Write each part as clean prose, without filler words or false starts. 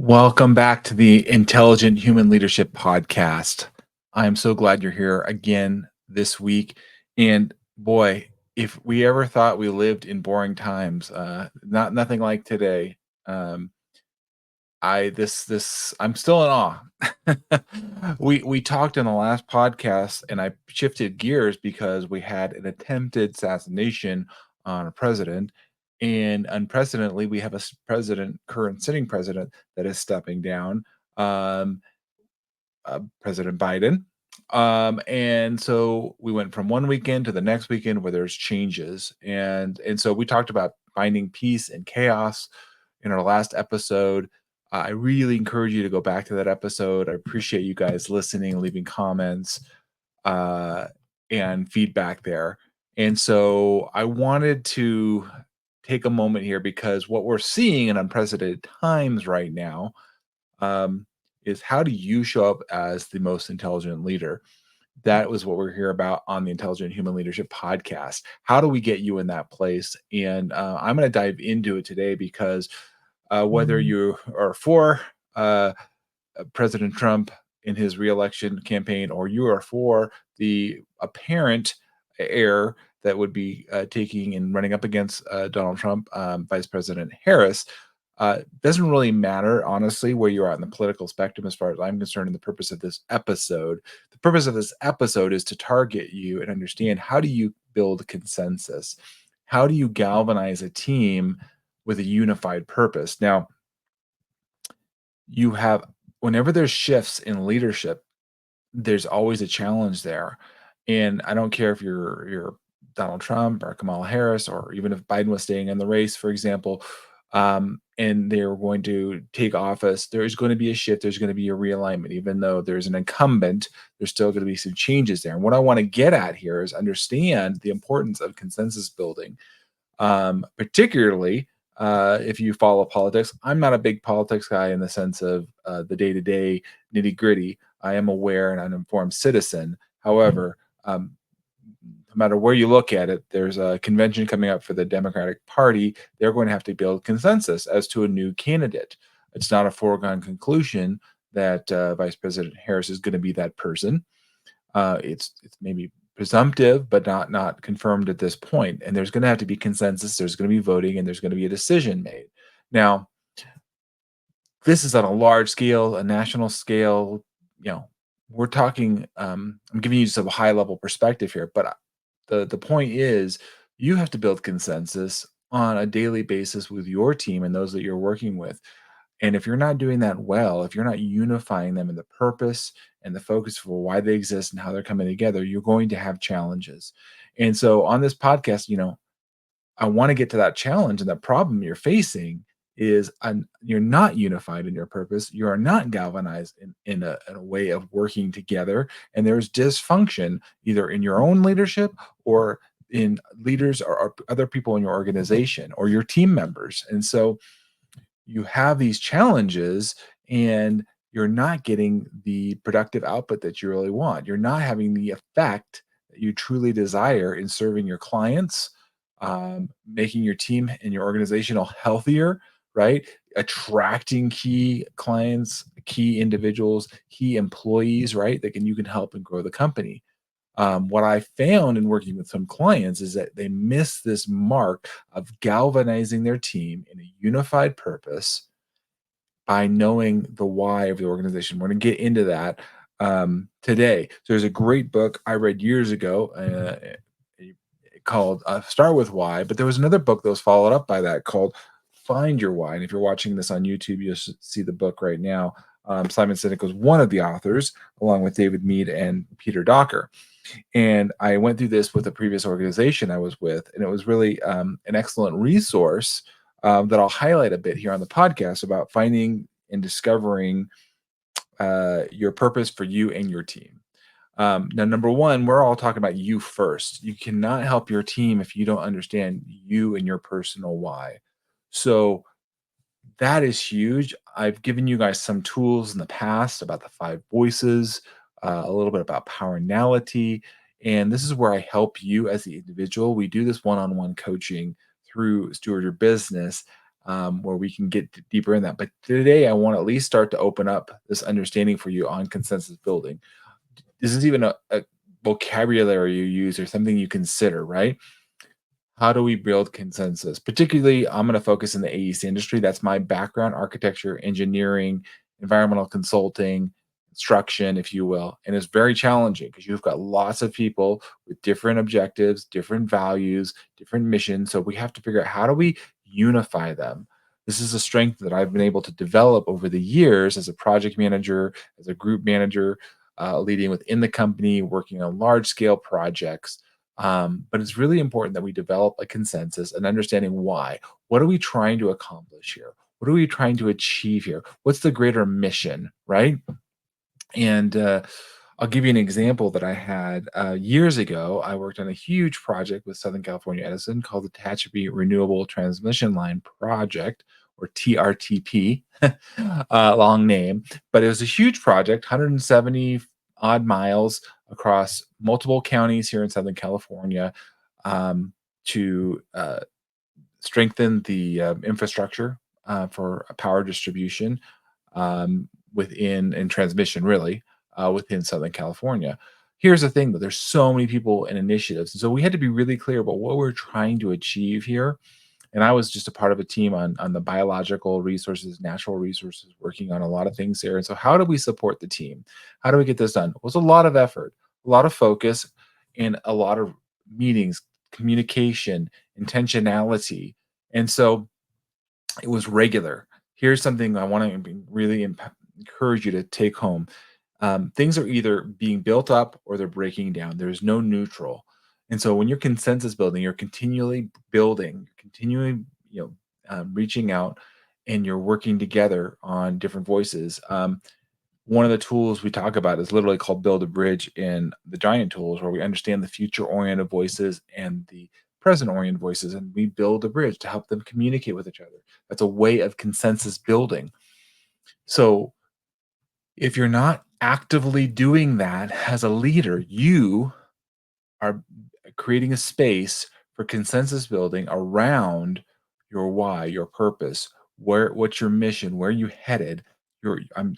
Welcome back to the Intelligent Human Leadership Podcast. I am so glad you're here again this week. And boy, if we ever thought we lived in boring times, nothing like today. Um, I'm still in awe. We talked in the last podcast, and I shifted gears because we had an attempted assassination on a president, and unprecedentedly, we have a current sitting president that is stepping down. Um, President Biden. And so we went from one weekend to the next weekend where there's changes, and so we talked about finding peace and chaos in our last episode. I really encourage you to go back to that episode. I appreciate you guys listening, leaving comments, uh, and feedback there. And so I wanted to take a moment here because what we're seeing in unprecedented times right now, um, is how do you show up as the most intelligent leader? That was what we're here about on the Intelligent Human Leadership Podcast. How do we get you in that place? And I'm going to dive into it today because whether you are for President Trump in his reelection campaign or you are for the apparent heir that would be taking and running up against Donald Trump, Vice President Harris, doesn't really matter, honestly, where you are in the political spectrum as far as I'm concerned. In the purpose of this episode, the purpose of this episode is to target you and understand how do you build consensus? How do you galvanize a team with a unified purpose? Now, you have whenever there's shifts in leadership, there's always a challenge there. And I don't care if you're Donald Trump or Kamala Harris, or even if Biden was staying in the race, for example, and they're going to take office, there's going to be a shift, there's going to be a realignment. Even though there's an incumbent, there's still going to be some changes there. And what I want to get at here is understand the importance of consensus building, particularly if you follow politics. I'm not a big politics guy in the sense of the day to day nitty gritty. I am aware and an informed citizen. However, no matter where you look at it, there's a convention coming up for the Democratic Party. They're going to have to build consensus as to a new candidate. It's not a foregone conclusion that Vice President Harris is going to be that person. It's maybe presumptive, but not confirmed at this point. And there's going to have to be consensus. There's going to be voting, and there's going to be a decision made. Now, this is on a large scale, a national scale. You know, we're talking. I'm giving you just a high level perspective here, but the point is, you have to build consensus on a daily basis with your team and those that you're working with. And if you're not doing that well, if you're not unifying them in the purpose and the focus for why they exist and how they're coming together, you're going to have challenges. And so on this podcast, I want to get to that challenge, and that problem you're facing is you're not unified in your purpose. You are not galvanized in a way of working together. And there's dysfunction either in your own leadership or in leaders or other people in your organization or your team members. And so you have these challenges, and you're not getting the productive output that you really want. You're not having the effect that you truly desire in serving your clients, making your team and your organizational healthier, right? Attracting key clients, key individuals, key employees, right? That you can help and grow the company. What I found in working with some clients is that they miss this mark of galvanizing their team in a unified purpose by knowing the why of the organization. We're going to get into that today. So there's a great book I read years ago called Start With Why, but there was another book that was followed up by that called Find Your Why. And if you're watching this on YouTube, you'll see the book right now. Simon Sinek was one of the authors, along with David Mead and Peter Docker. And I went through this with a previous organization I was with, and it was really an excellent resource that I'll highlight a bit here on the podcast about finding and discovering your purpose for you and your team. Now, number one, we're all talking about you first. You cannot help your team if you don't understand you and your personal why. So that is huge. I've given you guys some tools in the past about the five voices, a little bit about powerналity. And this is where I help you as the individual. We do this one on one coaching through Steward Your Business. where we can get deeper in that. But today, I want to at least start to open up this understanding for you on consensus building. This is even a vocabulary you use or something you consider, right? How do we build consensus? Particularly, I'm going to focus in the AEC industry. That's my background: architecture, engineering, environmental consulting, construction, if you will. And it's very challenging because you've got lots of people with different objectives, different values, different missions. So we have to figure out, how do we unify them? This is a strength that I've been able to develop over the years as a project manager, as a group manager, leading within the company, working on large scale projects. But it's really important that we develop a consensus and understanding why. What are we trying to accomplish here? What are we trying to achieve here? What's the greater mission, right? And I'll give you an example that I had years ago. I worked on a huge project with Southern California Edison called the Tehachapi Renewable Transmission Line Project, or TRTP, long name. But it was a huge project, 170 odd miles across multiple counties here in Southern California, to strengthen the infrastructure for power distribution, within and transmission, really, within Southern California. Here's the thing, though: there's so many people and initiatives, and so we had to be really clear about what we're trying to achieve here. And I was just a part of a team on the biological resources, natural resources, working on a lot of things there. And so, how do we support the team? How do we get this done? It was a lot of effort, a lot of focus, and a lot of meetings, communication, intentionality. And so it was regular. Here's something I want to really encourage you to take home. Things are either being built up or they're breaking down. There's no neutral. And so when you're consensus building, you're continually building, continually, reaching out, and you're working together on different voices. One of the tools we talk about is literally called Build a Bridge in the Giant Tools, where we understand the future oriented voices and the present oriented voices, and we build a bridge to help them communicate with each other. That's a way of consensus building. So if you're not actively doing that as a leader, you are creating a space for consensus building around your why, your purpose, what's your mission, where you headed. I'm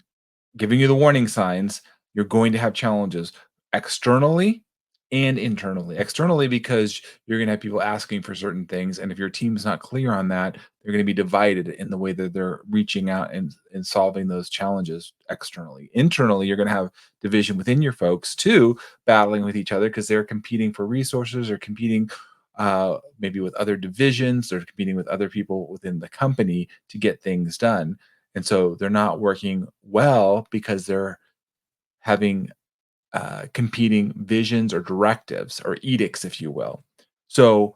giving you the warning signs. You're going to have challenges externally and internally. Externally, because you're going to have people asking for certain things. And if your team's not clear on that, they're going to be divided in the way that they're reaching out and solving those challenges externally. Internally, you're going to have division within your folks too, battling with each other because they're competing for resources or competing maybe with other divisions or competing with other people within the company to get things done. And so they're not working well because they're having competing visions or directives or edicts, if you will. So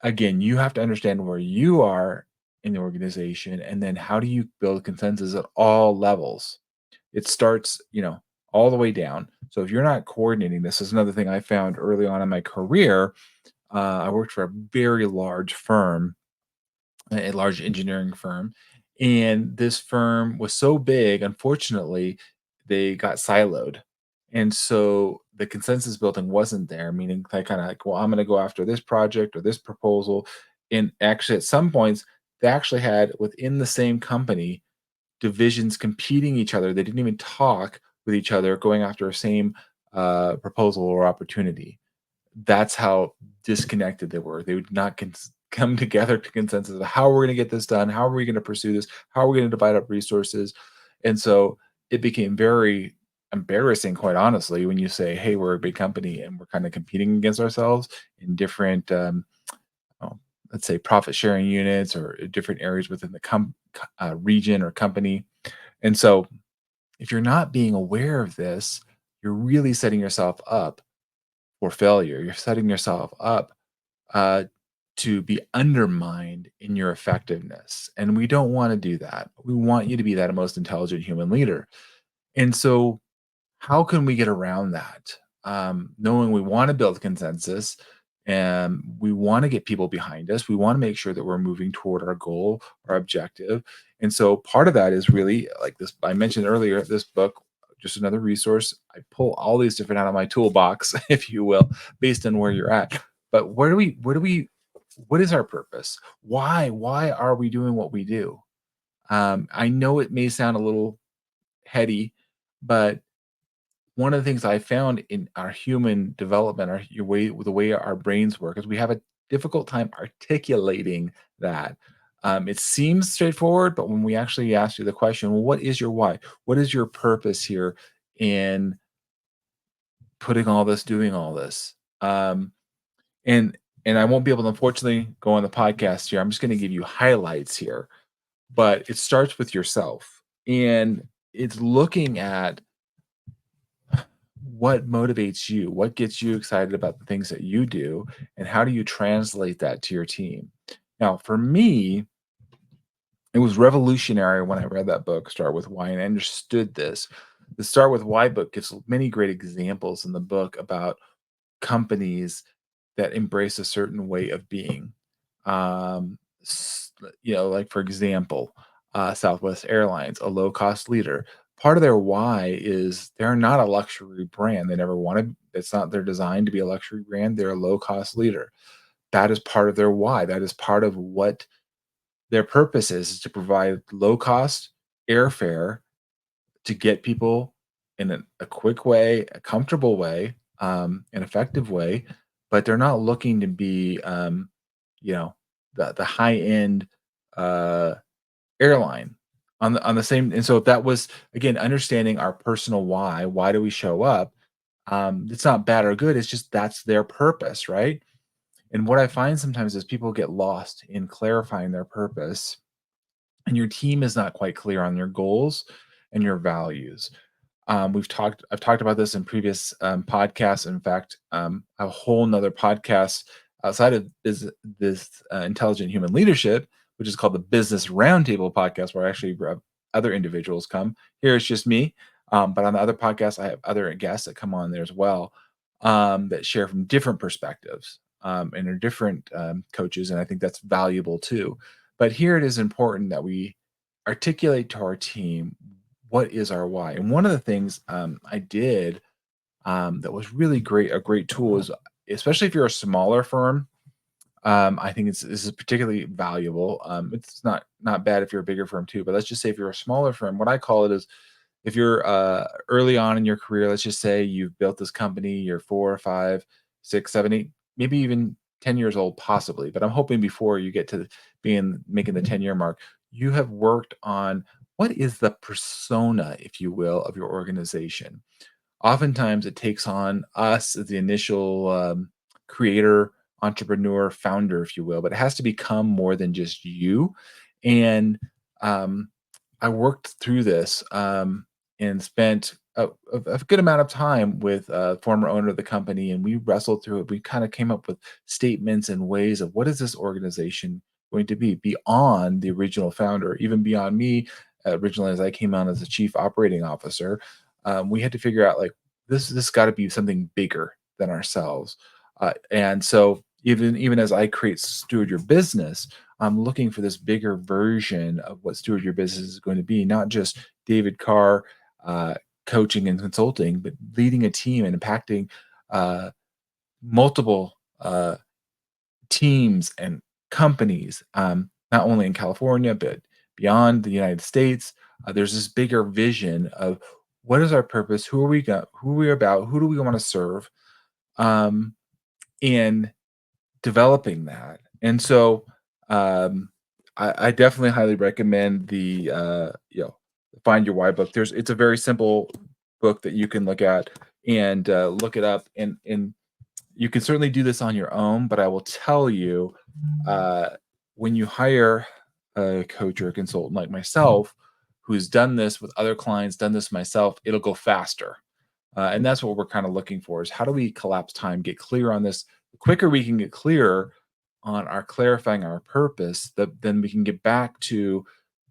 again, you have to understand where you are in the organization, and then how do you build consensus at all levels. It starts, all the way down. So if you're not coordinating, this is another thing I found early on in my career. I worked for a very large firm, a large engineering firm. And this firm was so big, unfortunately, they got siloed. And so the consensus building wasn't there, meaning they kind of like, well, I'm going to go after this project or this proposal. And actually, at some points, they actually had within the same company divisions competing each other. They didn't even talk with each other, going after a same proposal or opportunity. That's how disconnected they were. They would not come together to consensus of how we're going to get this done, how are we going to pursue this, how are we going to divide up resources. And so it became very embarrassing, quite honestly, when you say, hey, we're a big company and we're kind of competing against ourselves in different well, let's say profit sharing units or different areas within the region or company. And so if you're not being aware of this, you're really setting yourself up for failure. You're setting yourself up uh, to be undermined in your effectiveness. And we don't want to do that. We want you to be that most intelligent human leader. And so, how can we get around that? Knowing we want to build consensus and we want to get people behind us, we want to make sure that we're moving toward our goal, our objective. And so, part of that is really like this. I mentioned earlier, this book, just another resource. I pull all these different out of my toolbox, if you will, based on where you're at. But what is our purpose? Why are we doing what we do? I know it may sound a little heady, but one of the things I found in our human development, the way our brains work, is we have a difficult time articulating that. It seems straightforward, but when we actually ask you the question, well, what is your why? What is your purpose here in putting all this, doing all this? And and I won't be able to unfortunately go on the podcast here. I'm just going to give you highlights here, but it starts with yourself, and it's looking at what motivates you, what gets you excited about the things that you do, and how do you translate that to your team. Now, for me, it was revolutionary when I read that book, Start With Why, and I understood this. The Start With Why book gives many great examples in the book about companies that embrace a certain way of being. Like for example, Southwest Airlines, a low cost leader. Part of their why is they're not a luxury brand. They never wanted, it's not their design to be a luxury brand. They're a low cost leader. That is part of their why. That is part of what their purpose is to provide low cost airfare to get people in a quick way, a comfortable way, an effective way, but they're not looking to be, you know, the high end uh, airline on the same. And so if that was again understanding our personal why. Why do we show up? It's not bad or good. It's just that's their purpose, right? And what I find sometimes is people get lost in clarifying their purpose, and your team is not quite clear on your goals and your values. I've talked about this in previous podcasts. In fact, a whole nother podcast outside of this intelligent human leadership, which is called the Business Roundtable podcast, where I actually have other individuals come. Here it's just me, but on the other podcast, I have other guests that come on there as well, that share from different perspectives, and are different coaches, and I think that's valuable too. But here it is important that we articulate to our team what is our why. And one of the things I did, that was really great, a great tool is, especially if you're a smaller firm, I think this is particularly valuable. It's not bad if you're a bigger firm too, but let's just say if you're a smaller firm, what I call it is if you're early on in your career, let's just say you've built this company, you're 4 or 5, 6, 7, 8, maybe even 10 years old, possibly. But I'm hoping before you get to being making the 10-year mark, you have worked on what is the persona, if you will, of your organization. Oftentimes it takes on us as the initial creator, entrepreneur, founder, if you will, but it has to become more than just you. And um, I worked through this, and spent a good amount of time with a former owner of the company, and we wrestled through it. We kind of came up with statements and ways of what is this organization going to be beyond the original founder, even beyond me. Originally, as I came on as the chief operating officer, we had to figure out like this got to be something bigger than ourselves. And so even as I create Steward Your Business, I'm looking for this bigger version of what Steward Your Business is going to be, not just David Carr uh, coaching and consulting, but leading a team and impacting uh, multiple teams and companies, not only in California, but beyond the United States. There's this bigger vision of what is our purpose? Who are we about? Who do we want to serve? Um, and developing that. And so, I definitely highly recommend the Find Your Why book. It's a very simple book that you can look at and look it up, and you can certainly do this on your own. But I will tell you, uh, when you hire a coach or a consultant like myself, who's done this with other clients, done this myself, it'll go faster. And that's what we're kind of looking for is how do we collapse time, get clear on this. The quicker we can get clear on our clarifying our purpose, then we can get back to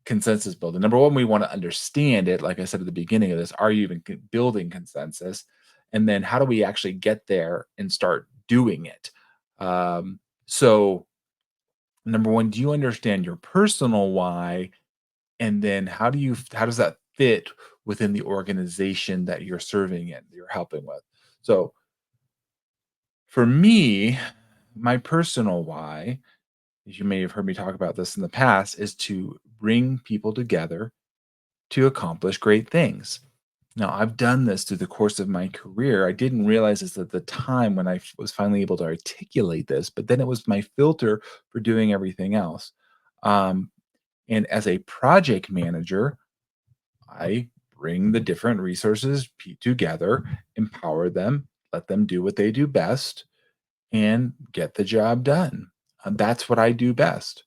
consensus building. Number one, we want to understand it. Like I said at the beginning of this, are you even building consensus? And then how do we actually get there and start doing it? So number one, do you understand your personal why? And then how does that fit within the organization that you're serving in, you're helping with? So for me, my personal why. as you may have heard me talk about this in the past, is to bring people together to accomplish great things. Now, I've done this through the course of my career. I didn't realize this at the time when was finally able to articulate this, but then it was my filter for doing everything else. Um, and as a project manager, I bring the different resources together, empower them, let them do what they do best, and get the job done. That's what I do best.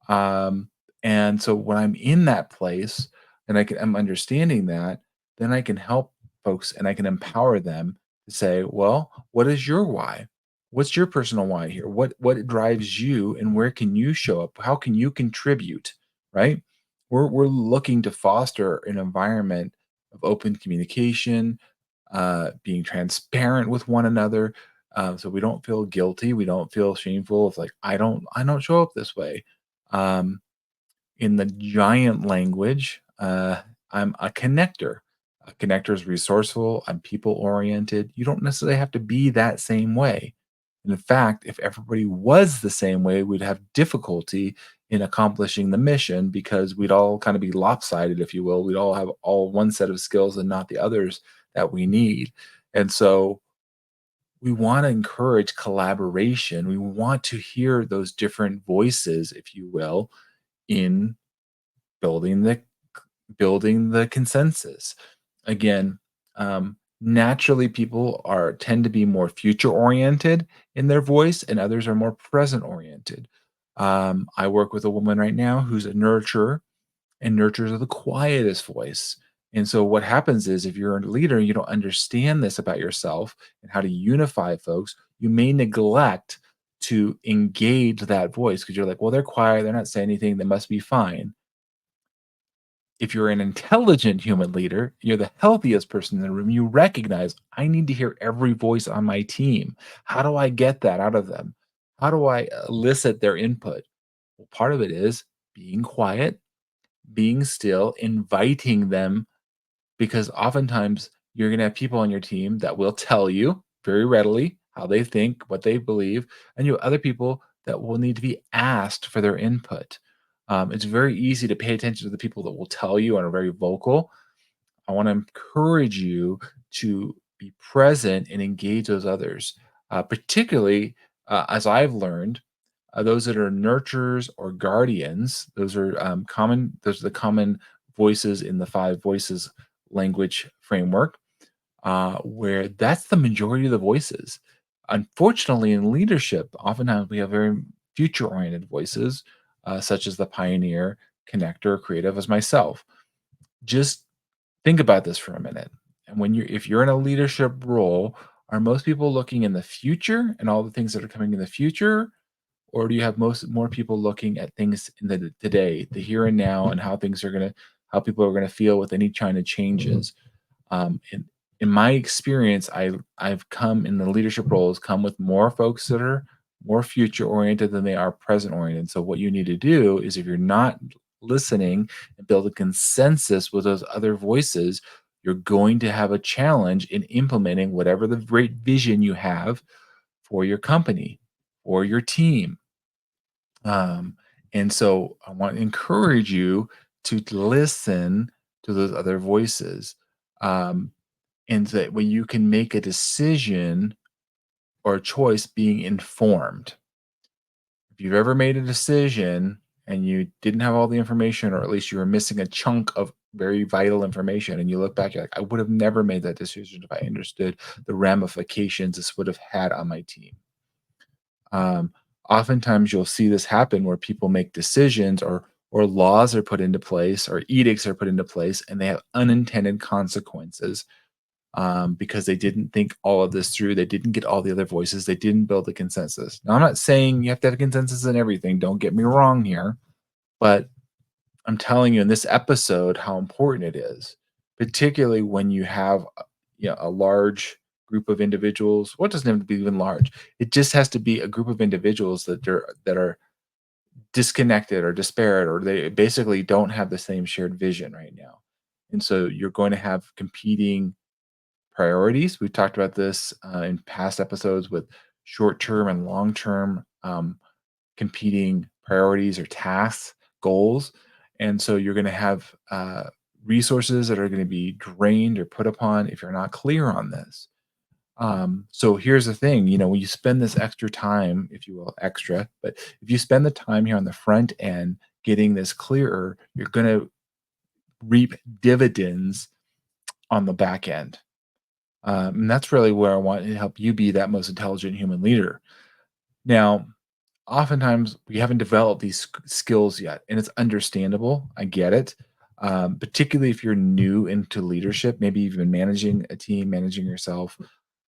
Um, and so when I'm in that place and I'm understanding that, then I can help folks and I can empower them to say, well, what is your why? What's your personal why here? What drives you and where can you show up? How can you contribute? Right? We're looking to foster an environment of open communication, being transparent with one another, so we don't feel guilty, we don't feel shameful. It's like I don't show up this way. Um, in the giant language, I'm a connector. A connector is resourceful. I'm people oriented. You don't necessarily have to be that same way. And in fact, if everybody was the same way, we'd have difficulty in accomplishing the mission because we'd all kind of be lopsided, if you will. We'd all have all one set of skills and not the others that we need. And so we want to encourage collaboration. We want to hear those different voices, if you will, in building the consensus. Again, naturally, people are tend to be more future oriented in their voice, and others are more present oriented. I work with a woman right now who's a nurturer, and nurturers are the quietest voice. And so what happens is if you're a leader, you don't understand this about yourself and how to unify folks, you may neglect to engage that voice because you're like, well, they're quiet, they're not saying anything, they must be fine. If you're an intelligent human leader, you're the healthiest person in the room. You recognize, I need to hear every voice on my team. How do I get that out of them? How do I elicit their input? Well, part of it is being quiet, being still, inviting them, because oftentimes you're going to have people on your team that will tell you very readily how they think, what they believe, and you have other people that will need to be asked for their input. It's very easy to pay attention to the people that will tell you and are very vocal. I want to encourage you to be present and engage those others, particularly as I've learned, those that are nurturers or guardians. Those are common. Those are the common voices in the five voices language framework, where that's the majority of the voices. Unfortunately, in leadership, oftentimes we have very future-oriented voices, such as the pioneer, connector, creative, as myself. Just think about this for a minute. And if you're in a leadership role, are most people looking in the future and all the things that are coming in the future? Or do you have more people looking at things in the today, the here and now, and how people are gonna feel with any China changes? In my experience, I've come in the leadership roles, come with more folks that are more future oriented than they are present oriented. So what you need to do is if you're not listening and build a consensus with those other voices, you're going to have a challenge in implementing whatever the great vision you have for your company or your team. Um, and so I want to encourage you to listen to those other voices. Um, and that when you can make a decision or a choice being informed. If you've ever made a decision and you didn't have all the information, or at least you were missing a chunk of very vital information, and you look back, you're like, I would have never made that decision if I understood the ramifications this would have had on my team. Um, Oftentimes, you'll see this happen where people make decisions or laws are put into place or edicts are put into place, and they have unintended consequences because they didn't think all of this through. They didn't get all the other voices. They didn't build a consensus. Now, I'm not saying you have to have a consensus in everything. Don't get me wrong here, but I'm telling you in this episode how important it is, particularly when you have a large group of individuals. What doesn't have to be even large? It just has to be a group of individuals that are disconnected or disparate, or they basically don't have the same shared vision right now. And so you're going to have competing priorities. We've talked about this in past episodes with short term and long term competing priorities or tasks, goals. And so you're going to have resources that are going to be drained or put upon if you're not clear on this. So here's the thing, when you spend this extra time, if you will, extra, but if you spend the time here on the front end getting this clearer, you're going to reap dividends on the back end. And that's really where I want to help you be that most intelligent human leader. Now, oftentimes we haven't developed these skills yet, and it's understandable. I get it. Particularly if you're new into leadership, maybe you've been managing a team, managing yourself,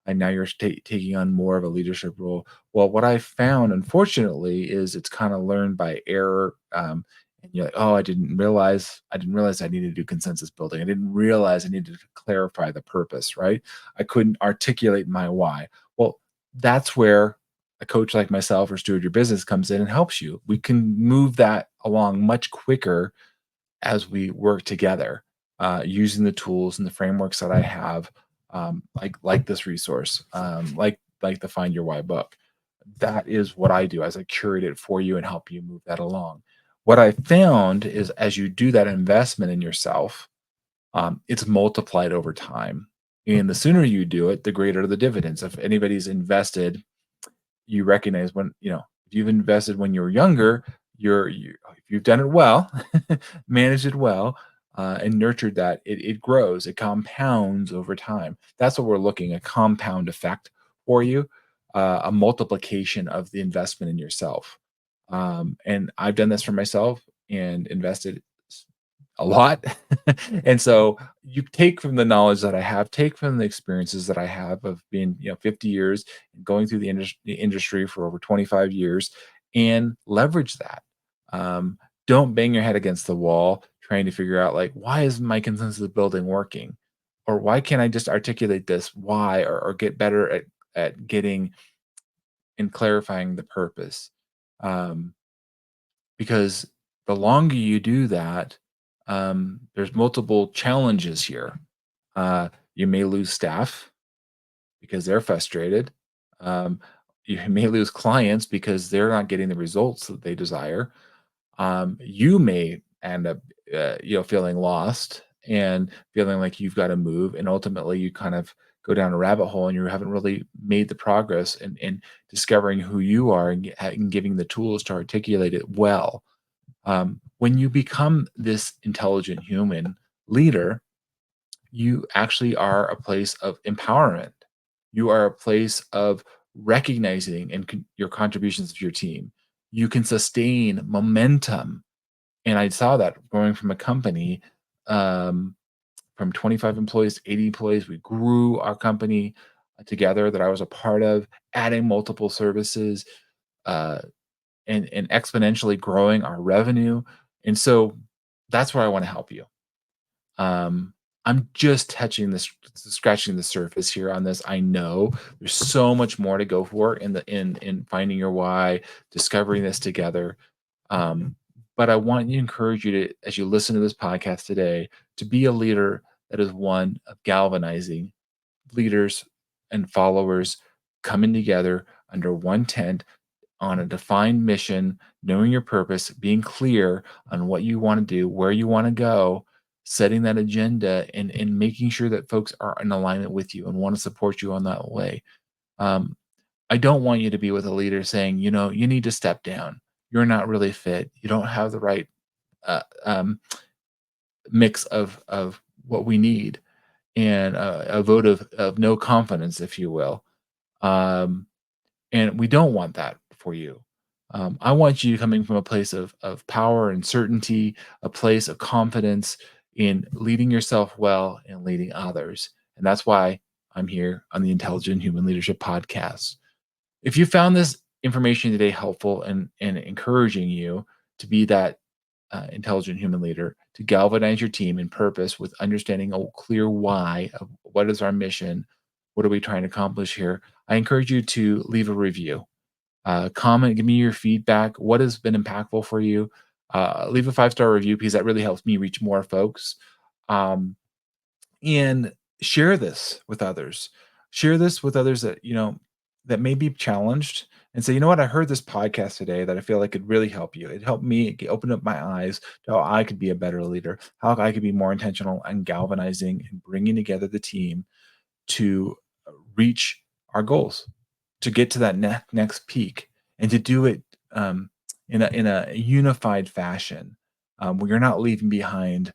and now you're taking on more of a leadership role. Well, what I found, unfortunately, is it's kind of learned by error. And you're like, oh, I didn't realize I needed to do consensus building. I didn't realize I needed to clarify the purpose, right? I couldn't articulate my why. Well, that's where a coach like myself or Steward Your Business comes in and helps you. We can move that along much quicker as we work together, using the tools and the frameworks that I have, like this resource, like the Find Your Why book. That is what I do as I curate it for you and help you move that along. What I found is as you do that investment in yourself, it's multiplied over time. And the sooner you do it, the greater the dividends. If anybody's invested, you recognize if you've invested when you were younger, if you've done it well, managed it well, and nurtured that, it grows, it compounds over time. That's what we're looking, a compound effect for you, a multiplication of the investment in yourself. And I've done this for myself and invested a lot. And so you take from the knowledge that I have, take from the experiences that I have of being, 50 years and going through the industry for over 25 years and leverage that. Um, don't bang your head against the wall trying to figure out like, why is my consensus building working? Or why can't I just articulate this why or get better at getting and clarifying the purpose? Um, because the longer you do that, there's multiple challenges here. You may lose staff because they're frustrated. Um, you may lose clients because they're not getting the results that they desire. You may end up, feeling lost and feeling like you've got to move, and ultimately you kind of go down a rabbit hole and you haven't really made the progress in discovering who you are and giving the tools to articulate it well. When you become this intelligent human leader, you actually are a place of empowerment. You are a place of recognizing your contributions to your team. You can sustain momentum. And I saw that going from a company um, from 25 employees to 80 employees. We grew our company together that I was a part of, adding multiple services. Uh, and exponentially growing our revenue. And so that's where I want to help you. Um, I'm just scratching the surface here on this. I know there's so much more to go for in finding your why, discovering this together. Um, but I want to encourage you to, as you listen to this podcast today, to be a leader that is one of galvanizing leaders and followers coming together under one tent on a defined mission, knowing your purpose, being clear on what you want to do, where you want to go, setting that agenda, and making sure that folks are in alignment with you and want to support you on that way. Um, I don't want you to be with a leader saying, you need to step down. You're not really fit. You don't have the right mix of what we need, and a vote of no confidence, if you will. Um, and we don't want that for you. I want you coming from a place of power and certainty, a place of confidence in leading yourself well and leading others. And that's why I'm here on the Intelligent Human Leadership Podcast. If you found this information today helpful and encouraging you to be that intelligent human leader, to galvanize your team in purpose with understanding a clear why of what is our mission, what are we trying to accomplish here, I encourage you to leave a review, comment, give me your feedback. What has been impactful for you? Leave a 5-star review because that really helps me reach more folks. Um, and share this with others. Share this with others that that may be challenged and say, you know what, I heard this podcast today that I feel like could really help you. It helped me open up my eyes to how I could be a better leader, how I could be more intentional and galvanizing and bringing together the team to reach our goals, to get to that next peak, and to do it in a unified fashion, where you're not leaving behind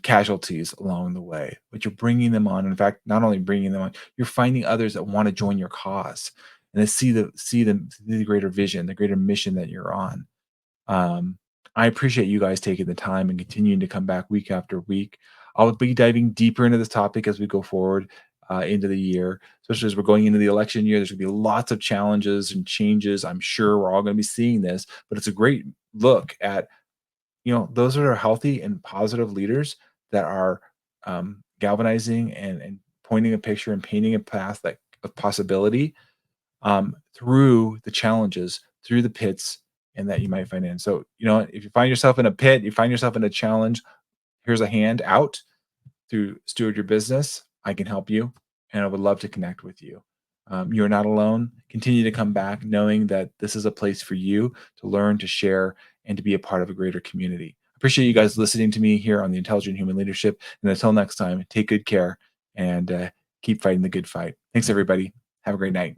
casualties along the way, but you're bringing them on. In fact, not only bringing them on, you're finding others that want to join your cause and to see the greater vision, the greater mission that you're on. um, I appreciate you guys taking the time and continuing to come back week after week. I'll be diving deeper into this topic as we go forward into the year, especially as we're going into the election year. There's going to be lots of challenges and changes. I'm sure we're all going to be seeing this, but it's a great look at, those that are healthy and positive leaders that are galvanizing and pointing a picture and painting a path that of possibility through the challenges, through the pits, and that you might find in. So, if you find yourself in a pit, you find yourself in a challenge, here's a hand out through Steward Your Business. I can help you, and I would love to connect with you. You're not alone. Continue to come back knowing that this is a place for you to learn, to share, and to be a part of a greater community. Appreciate you guys listening to me here on the Intelligent Human Leadership. And until next time, take good care and keep fighting the good fight. Thanks, everybody. Have a great night.